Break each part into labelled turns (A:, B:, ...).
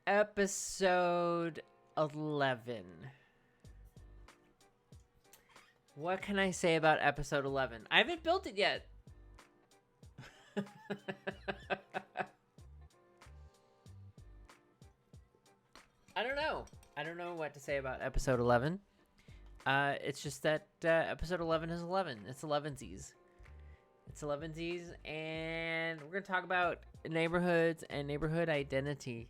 A: Episode 11. What can I say about episode 11? I haven't built it yet. I don't know. I don't know what to say about episode 11. It's just that episode 11 is 11. It's 11sies. It's 11sies, and we're going to talk about neighborhoods and neighborhood identity.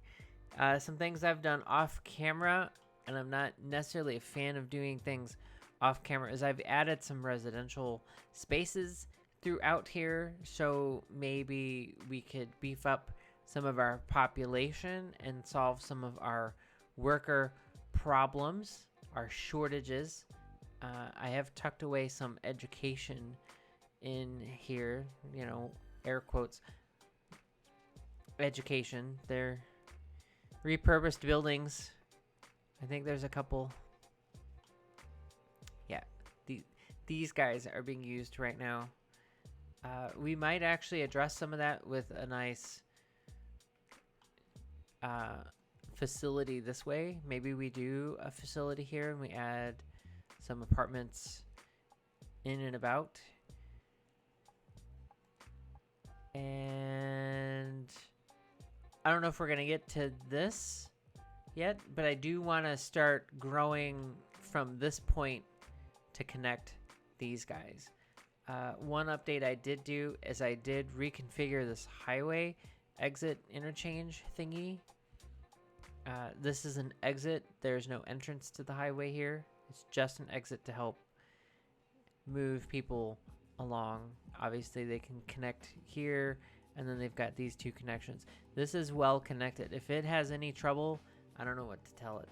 A: Some things I've done off camera, and I'm not necessarily a fan of doing things off camera, is I've added some residential spaces throughout here, so maybe we could beef up some of our population and solve some of our worker problems, our shortages. I have tucked away some education in here, air quotes, education. They're repurposed buildings. I think there's a couple. Yeah, these guys are being used right now. We might actually address some of that with a nice facility this way. Maybe we do a facility here and we add some apartments in and about. And I don't know if we're going to get to this yet, but I do want to start growing from this point to connect these guys. One update I did do is I did reconfigure this highway exit interchange thingy. This is an exit. There's no entrance to the highway here. It's just an exit to help move people along. Obviously they can connect here, and then they've got these two connections. This is well connected. If it has any trouble, I don't know what to tell it.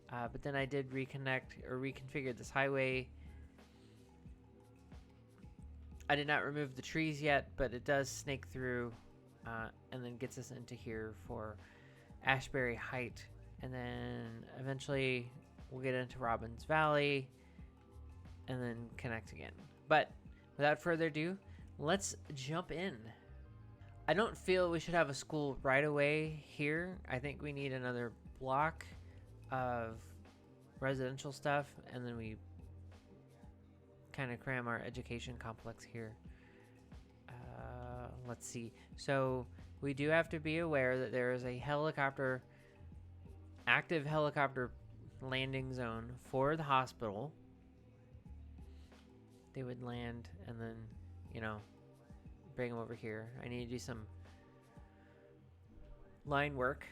A: But then I did reconnect or reconfigure this highway. I did not remove the trees yet, but it does snake through and then gets us into here for Ashbury Height, and then eventually we'll get into Robbins Valley and then connect again. But without further ado, let's jump in. I don't feel we should have a school right away here. I think we need another block of residential stuff, and then we kind of cram our education complex here. Let's see. So we do have to be aware that there is a active helicopter landing zone for the hospital. They would land and then, bring them over here. I need to do some line work,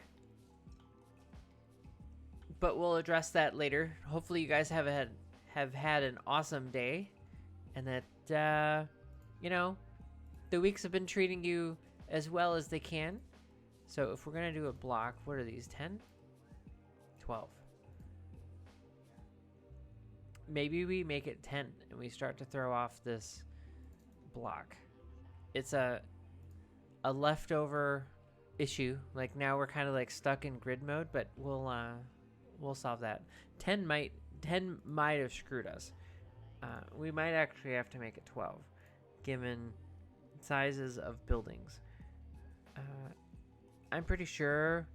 A: but we'll address that later. Hopefully you guys have had an awesome day, and that the weeks have been treating you as well as they can. So if we're gonna do a block, what are these, 10? 12. Maybe we make it 10 and we start to throw off this block. It's a leftover issue. Like now we're kind of like stuck in grid mode, but we'll solve that. 10 might have screwed us. We might actually have to make it 12 given sizes of buildings. I'm pretty sure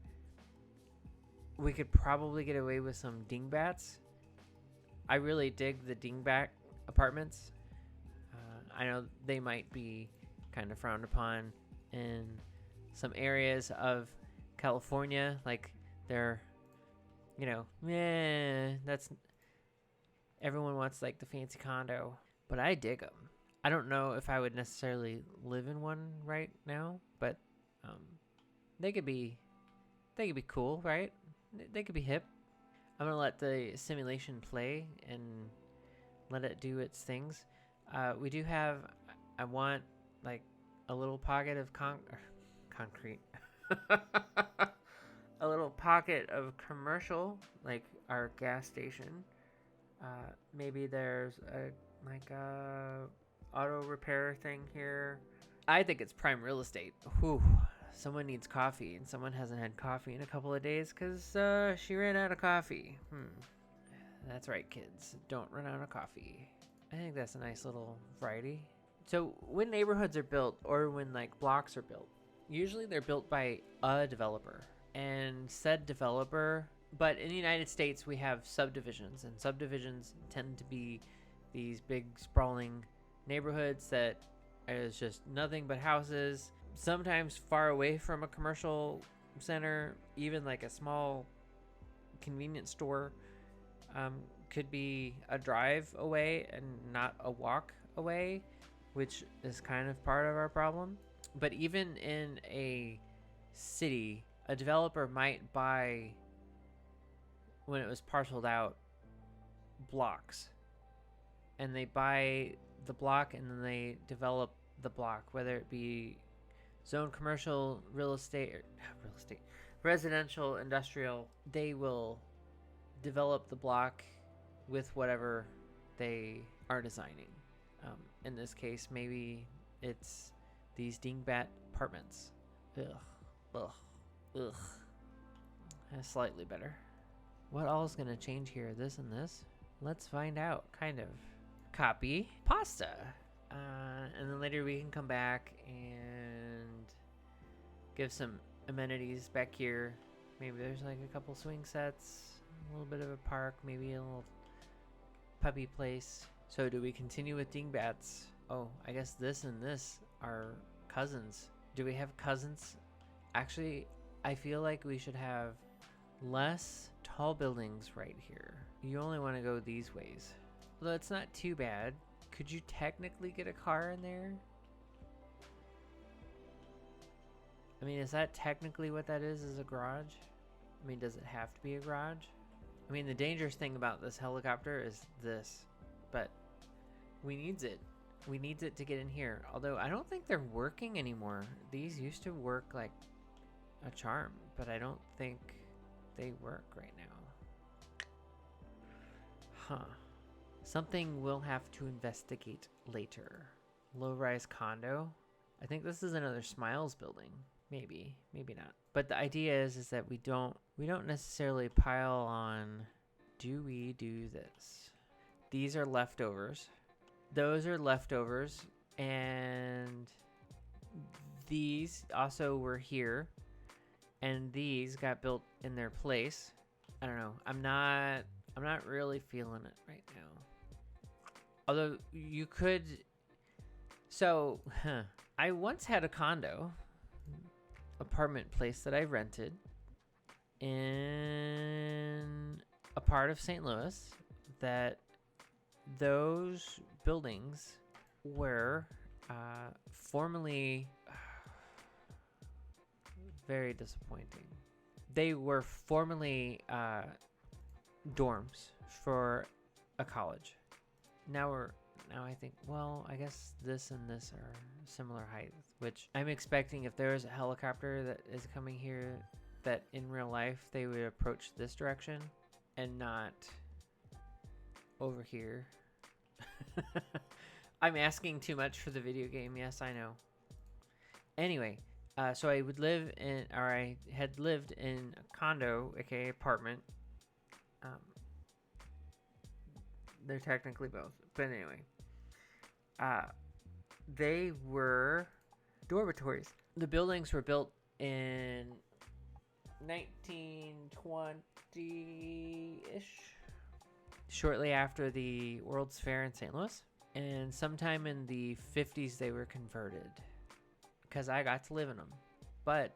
A: we could probably get away with some dingbats. I really dig the dingbat apartments. I know they might be kind of frowned upon in some areas of California, like they're, that's, everyone wants like the fancy condo, but I dig them. I don't know if I would necessarily live in one right now, but they could be cool, right? They could be hip. I'm gonna let the simulation play and let it do its things. We do have, I want like a little pocket of concrete, a little pocket of commercial, like our gas station. Maybe there's a auto repair thing here. I think it's prime real estate. Whew. Someone needs coffee, and someone hasn't had coffee in a couple of days because she ran out of coffee. That's right, kids. Don't run out of coffee. I think that's a nice little variety. So when neighborhoods are built, or when like blocks are built, usually they're built by a developer. and said developer, but in the United States we have subdivisions, and subdivisions tend to be these big sprawling neighborhoods that is just nothing but houses, sometimes far away from a commercial center. Even like a small convenience store could be a drive away and not a walk away, which is kind of part of our problem. But even in a city, a developer might buy, when it was parceled out, blocks, and they buy the block and then they develop the block, whether it be zone commercial, residential, industrial. They will develop the block with whatever they are designing. In this case, maybe it's these dingbat apartments. Ugh. That's slightly better. What all is gonna change here? This and this? Let's find out. Kind of. Copy pasta. And then later we can come back and give some amenities back here. Maybe there's like a couple swing sets, a little bit of a park, maybe a little puppy place. So do we continue with dingbats? Oh, I guess this and this are cousins. Do we have cousins? Actually, I feel like we should have less tall buildings right here. You only want to go these ways. Although it's not too bad. Could you technically get a car in there? I mean, is that technically what that is a garage? I mean, does it have to be a garage? I mean, the dangerous thing about this helicopter is this, but we needs it. We needs it to get in here. Although I don't think they're working anymore. These used to work like a charm, but I don't think they work right now. Huh. Something we'll have to investigate later. Low-rise condo. I think this is another Smiles building. Maybe not. But the idea is that we don't necessarily pile on. Do we do this? These are leftovers. Those are leftovers, and these also were here, and these got built in their place. I don't know. I'm not really feeling it right now. Although you could. So, I once had a condo apartment place that I rented in a part of St. Louis that those buildings were formerly very disappointing. They were formerly dorms for a college. Now I think, well, I guess this and this are similar height, which I'm expecting if there is a helicopter that is coming here, that in real life they would approach this direction and not over here. I'm asking too much for the video game. Yes, I know. Anyway, so I had lived in a condo, aka apartment. They're technically both, but anyway. They were dormitories. The buildings were built in 1920-ish, shortly after the World's Fair in St. Louis, and sometime in the 50s they were converted, because I got to live in them. But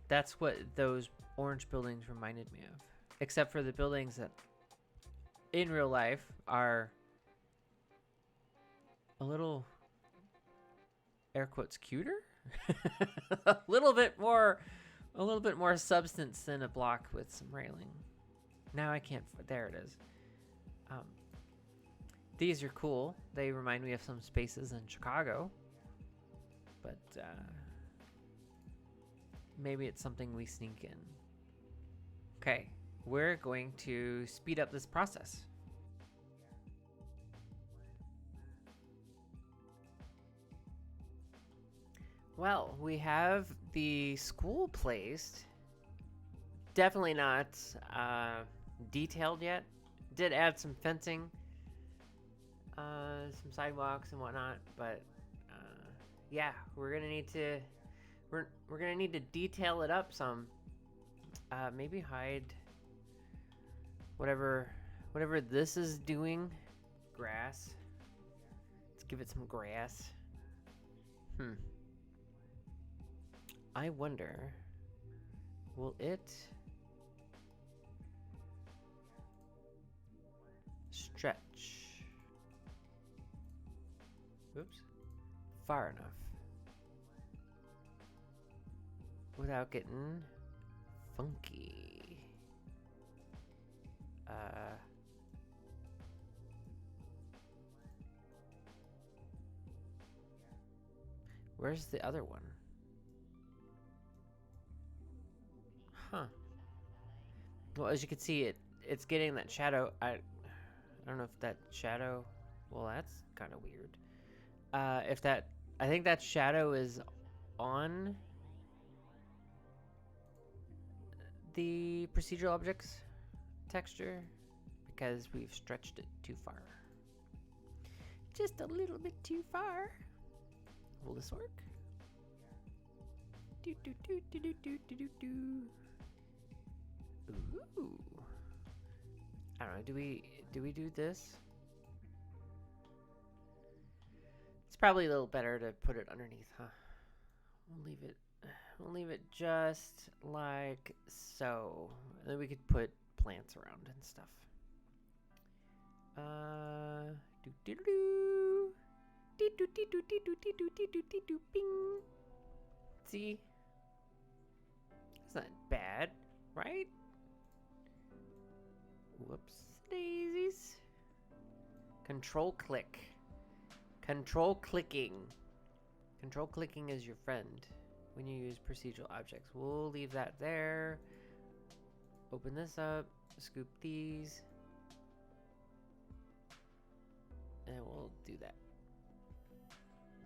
A: that's what those orange buildings reminded me of, except for the buildings that in real life are a little, air quotes, cuter. a little bit more substance than a block with some railing. Now I can't. There it is. These are cool. They remind me of some spaces in Chicago, but maybe it's something we sneak in. Okay, we're going to speed up this process. Well, we have the school placed. Definitely not detailed yet. Did add some fencing, some sidewalks and whatnot, but yeah, we're gonna need to detail it up some. Maybe hide whatever this is doing. Grass. Let's give it some grass. I wonder, will it stretch? Oops. Far enough without getting funky. Where's the other one? Huh. Well, as you can see, it's getting that shadow. I don't know if that shadow. Well, that's kind of weird. If that, I think that shadow is on the procedural objects texture because we've stretched it too far. Just a little bit too far. Will this work? Do do do do do do do do. Ooh. I don't know. Do we do this? It's probably a little better to put it underneath, huh? We'll leave it just like so. And then we could put plants around and stuff. Do do do. Do do do do do do do do do do do bing. See? It's not bad, right? Whoops daisies. Control click. Control clicking. Control clicking is your friend when you use procedural objects. We'll leave that there. Open this up. Scoop these. And we'll do that.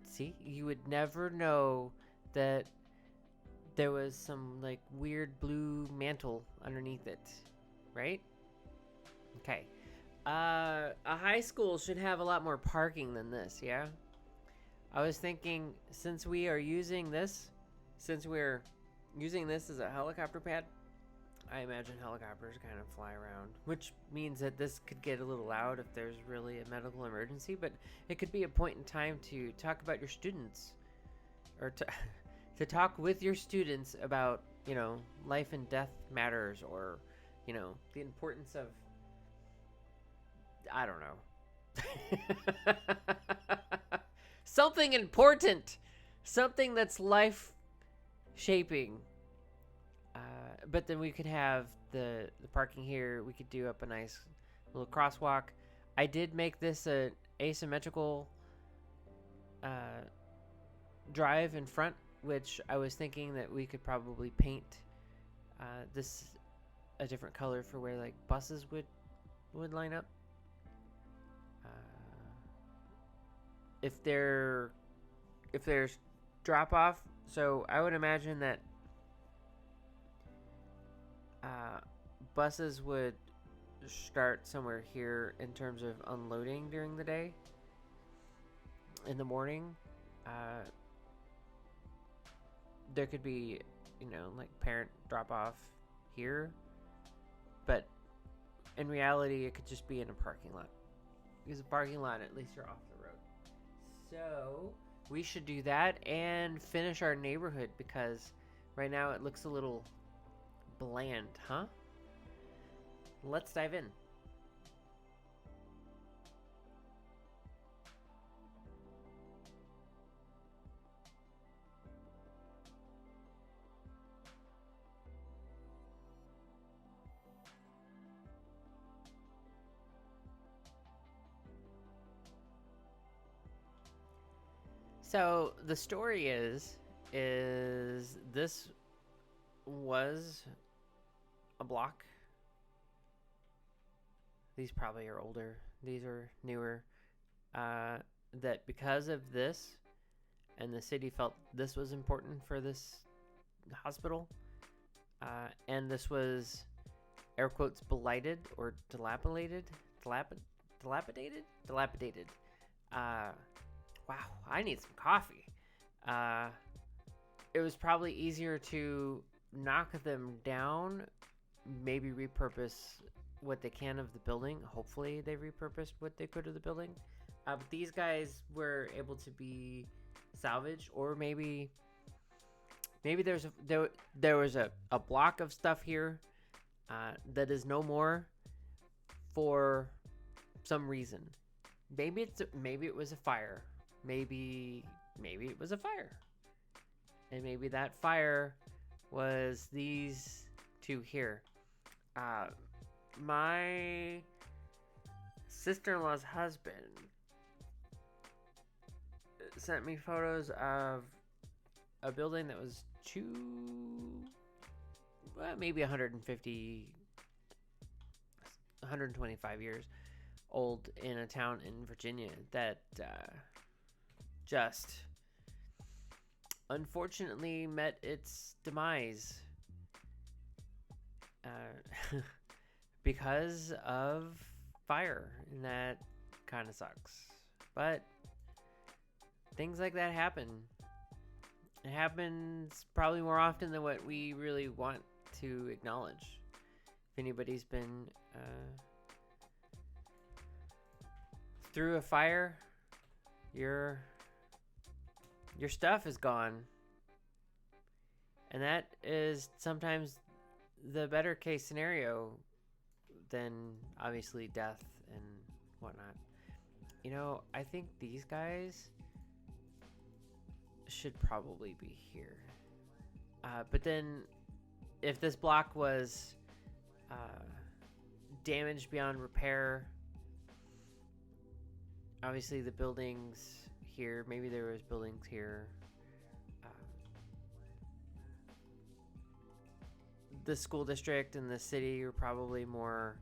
A: See? You would never know that there was some like weird blue mantle underneath it. Right? Okay. A high school should have a lot more parking than this, yeah? I was thinking, since we're using this as a helicopter pad, I imagine helicopters kind of fly around, which means that this could get a little loud if there's really a medical emergency, but it could be a point in time to talk about your students, or to talk with your students about, you know, life and death matters, or, you know, the importance of, I don't know. Something important. Something that's life shaping. But then we could have the parking here. We could do up a nice little crosswalk. I did make this an asymmetrical drive in front, which I was thinking that we could probably paint this a different color for where like buses would line up. If there's drop off, so I would imagine that buses would start somewhere here in terms of unloading during the day. In the morning, there could be, you know, like parent drop off here, but in reality, it could just be in a parking lot. Because a parking lot, at least you're off the road. So we should do that and finish our neighborhood, because right now it looks a little bland, huh? Let's dive in. So the story is this was a block. These probably are older. These are newer. That because of this, and the city felt this was important for this hospital, and this was air quotes blighted or dilapidated. Wow, I need some coffee. It was probably easier to knock them down, maybe repurpose what they can of the building. Hopefully they repurposed what they could of the building. But these guys were able to be salvaged, or maybe there was a block of stuff here that is no more for some reason. Maybe it was a fire. Maybe it was a fire. And maybe that fire was these two here. My sister-in-law's husband sent me photos of a building that was maybe 150, 125 years old in a town in Virginia that just unfortunately met its demise because of fire, and that kind of sucks. But things like that happen. It happens probably more often than what we really want to acknowledge. If anybody's been through a fire, your stuff is gone. And that is sometimes the better case scenario than obviously death and whatnot. You know, I think these guys should probably be here. But then if this block was damaged beyond repair, obviously the buildings here, maybe there was buildings here. The school district and the city are probably more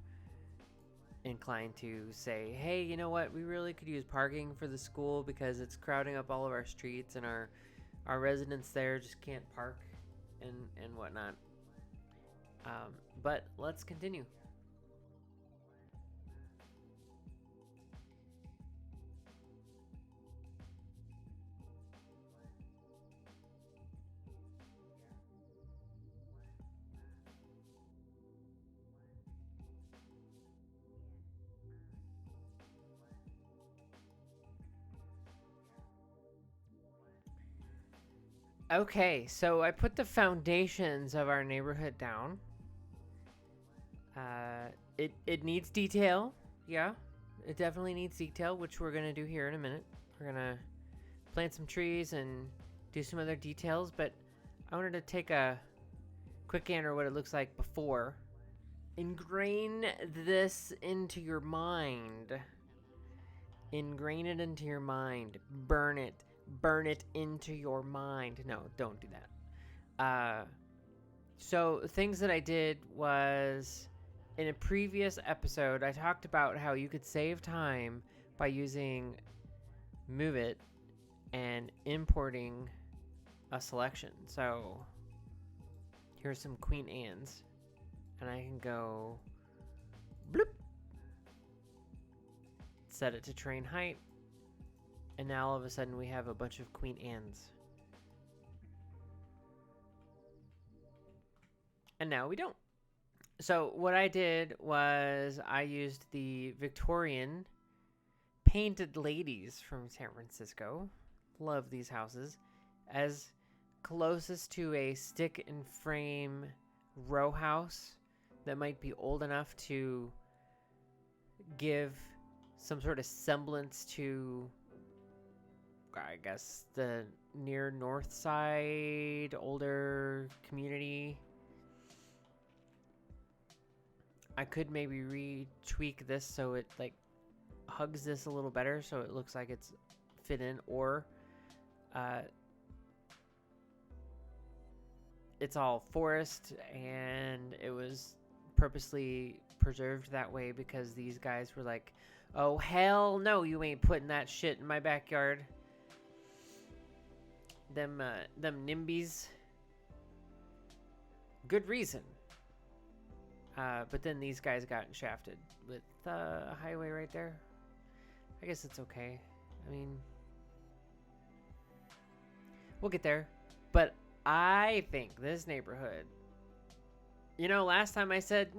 A: inclined to say, hey, you know what, we really could use parking for the school because it's crowding up all of our streets and our residents there just can't park and whatnot. But let's continue. Okay, so I put the foundations of our neighborhood down. It needs detail. Yeah, it definitely needs detail, which we're gonna do here in a minute. We're gonna plant some trees and do some other details, but I wanted to take a quick gander what it looks like before. Ingrain this into your mind. Ingrain it into your mind. Burn it. Burn it into your mind. No, don't do that. So things that I did was, in a previous episode, I talked about how you could save time by using Move It and importing a selection. So here's some Queen Anne's, and I can go bloop, set it to terrain height, and now all of a sudden we have a bunch of Queen Anne's. And now we don't. So what I did was I used the Victorian painted ladies from San Francisco. Love these houses. As closest to a stick and frame row house that might be old enough to give some sort of semblance to, I guess, the near northside older community. I could maybe retweak this so it like hugs this a little better, so it looks like it's fit in, or it's all forest and it was purposely preserved that way because these guys were like, oh hell no, you ain't putting that shit in my backyard. Them NIMBYs. Good reason. But then these guys got shafted with a highway right there. I guess it's okay. I mean, we'll get there. But I think this neighborhood Last time I said,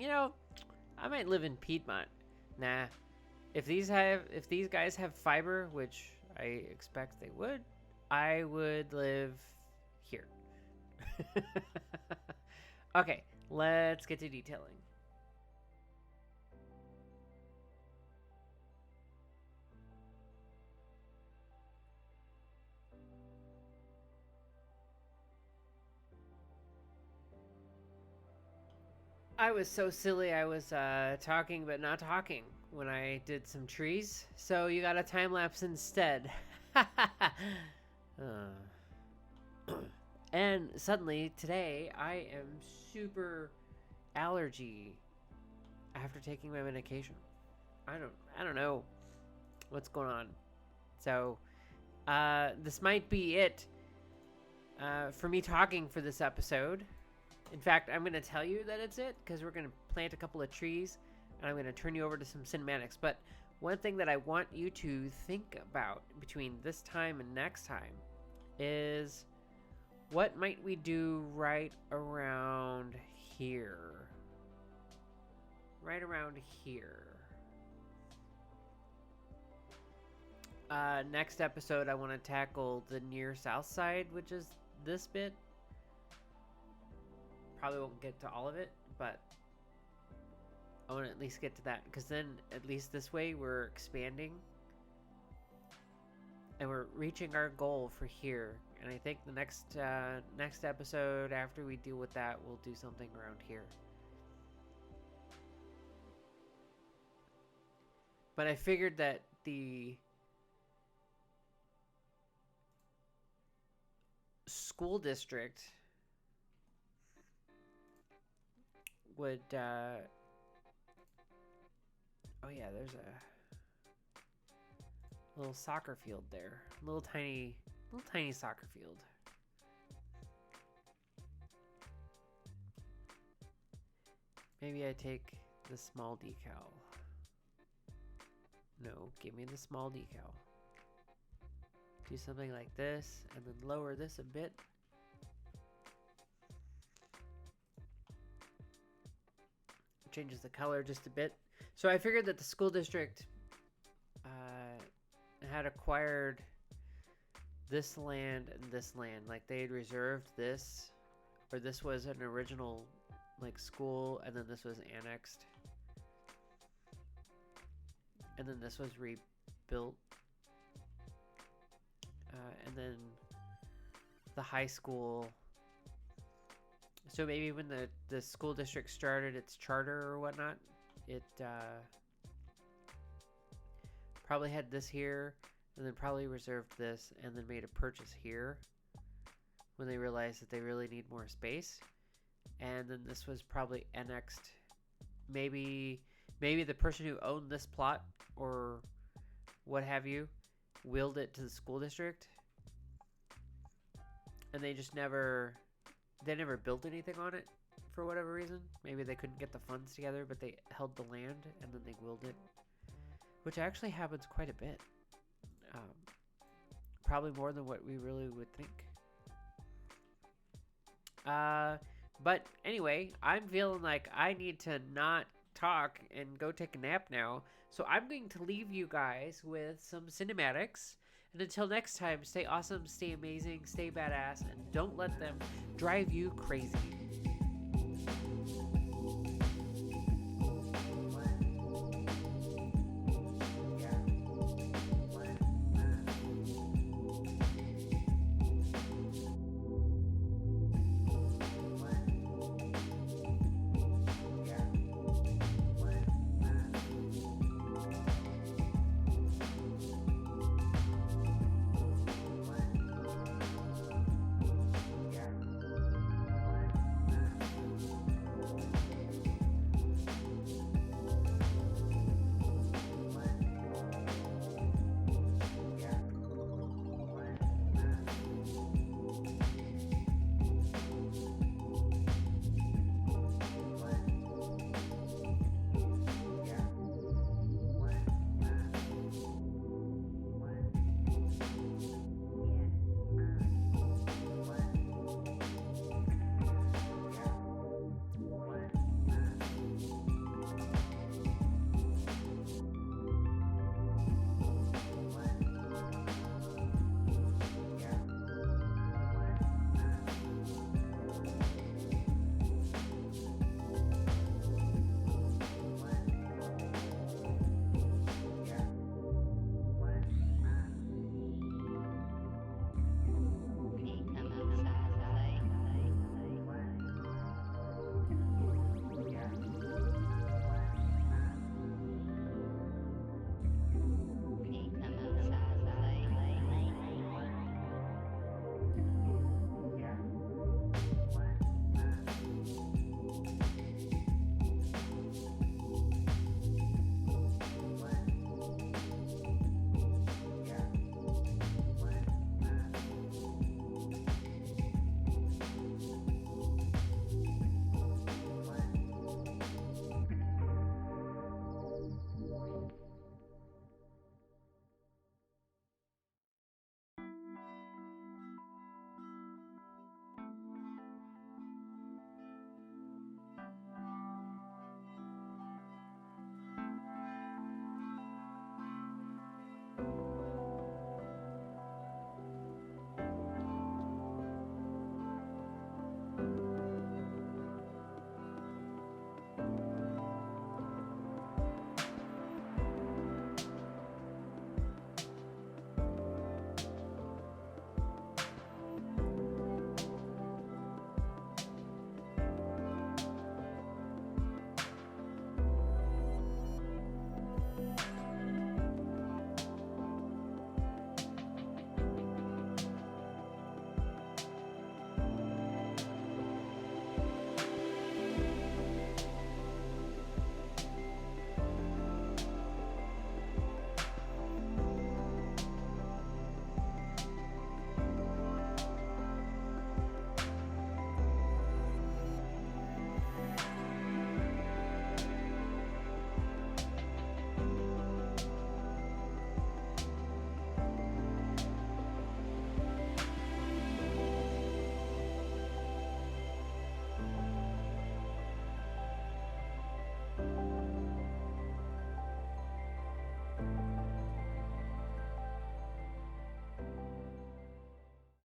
A: I might live in Piedmont. Nah. If these guys have fiber, which I expect they would, I would live here. Okay, let's get to detailing. I was so silly. I was talking but not talking when I did some trees. So you got a time lapse instead. And suddenly today I am super allergy after taking my medication. I don't know what's going on. So this might be it for me talking for this episode. In fact, I'm going to tell you that it's it because we're going to plant a couple of trees and I'm going to turn you over to some cinematics. But one thing that I want you to think about between this time and next time is what might we do right around here? Right around here. Next episode, I want to tackle the near south side, which is this bit. Probably won't get to all of it, but I want to at least get to that, because then at least this way we're expanding and we're reaching our goal for here. And I think the next episode after we deal with that, we'll do something around here. But I figured that the school district would oh yeah, there's a little soccer field there. Little tiny soccer field. Maybe I take the small decal. No, give me the small decal. Do something like this and then lower this a bit. Changes the color just a bit. So I figured that the school district had acquired this land and this land. Like they had reserved this, or this was an original like school, and then this was annexed. And then this was rebuilt. And then the high school. So maybe when the school district started its charter or whatnot, it probably had this here, and then probably reserved this, and then made a purchase here when they realized that they really need more space. And then this was probably annexed. Maybe the person who owned this plot or what have you willed it to the school district, and they just never built anything on it for whatever reason. Maybe they couldn't get the funds together, but they held the land and then they willed it, which actually happens quite a bit. Probably more than what we really would think. But anyway, I'm feeling like I need to not talk and go take a nap now. So I'm going to leave you guys with some cinematics. And until next time, stay awesome, stay amazing, stay badass, and don't let them drive you crazy.